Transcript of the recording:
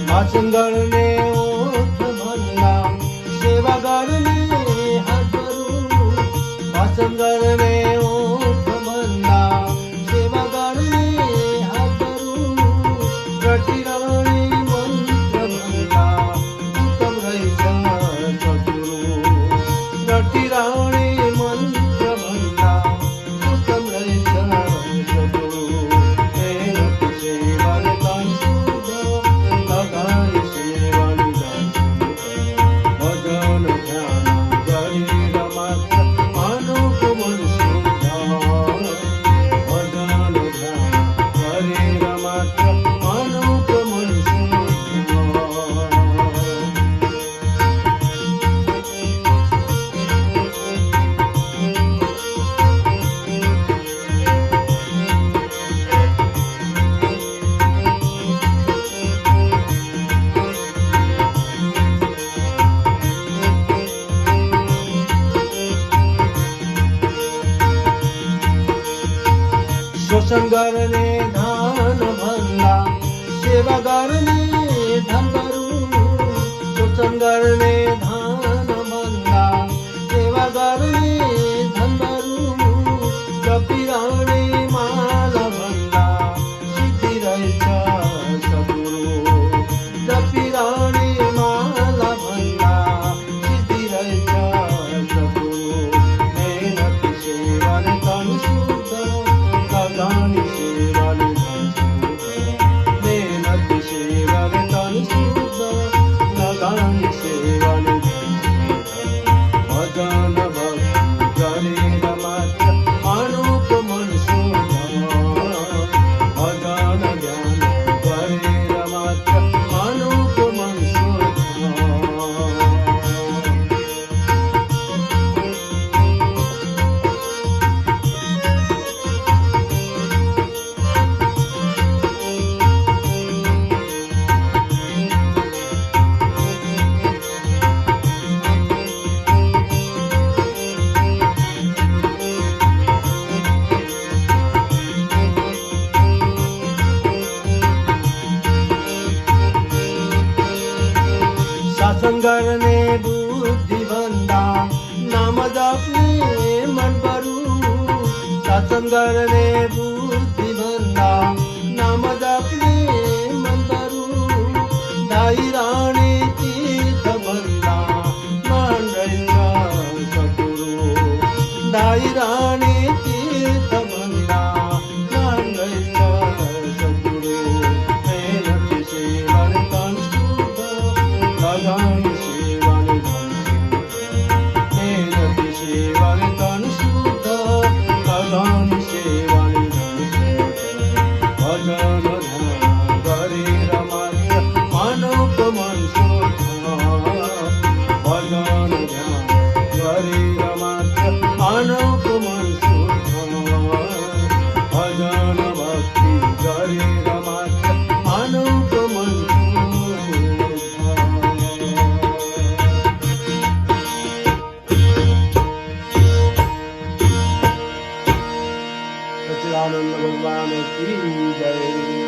વાસણગળને ઓઠ ભરલા સેવાગળને હાથ ધરું. વાસણગળને ઓઠ ભરલા સેવાગળને હાથ ધરું. પ્રતિરાણી મંત્ર ભરલા ઉત્તમ રહી સદગુરુ. પ્રતિરાણી મંત્ર ભરલા ઉત્તમ રહી સદગુરુ. શોષણગરને ધાન ભરલા સેવાગરને ધન ભરું. શોષણગરને ધાન ભરલા સેવાગરને ધન ભરું. કપિરાણી માલા ભરલા સિદ્ધિ રહી સદગુરુ. કપિરાણી માલા ભરલા સિદ્ધિ રહી સદગુરુ. મહેનત સેવાને તન શુદ્ધ લગાની સેવાને મહેનત સેવાને તન શુદ્ધ લગાની સેવાને ભજન ભક્તિ કરે રમાત્ર અનુપ મન શુદ્ધ. ભજન ધ્યાન કરે રમાત્ર અનુપ મન શુદ્ધ. શાસનગરને બુદ્ધિ બંધા નામ જપને મન ભરું. શાસનગરને બુદ્ધિ બંધા નામ જપને મન ભરું. ધાઈ રાણી તીર્થ બંધા માન રહી સદગુરુ. ધાઈ રાણી તીર્થ બંધા માન રહી સદગુરુ. મહેનત સેવાને તન શુદ્ધ લગાની સેવાને ધન શુદ્ધ. મહેનત સેવાને તન શુદ્ધ લગાની સેવાને ધન શુદ્ધ. ભજન ધ્યાન કરે રમાત્ર અનુપ મન શુદ્ધ. ભજન ધ્યાન કરે રમાત્ર અનુપ મન શુદ્ધ. ભજન ભક્તિ કરે રમાત્ર અનુપ મન શુદ્ધ. સચ્ચિદાનંદ ભગવાન કી જય.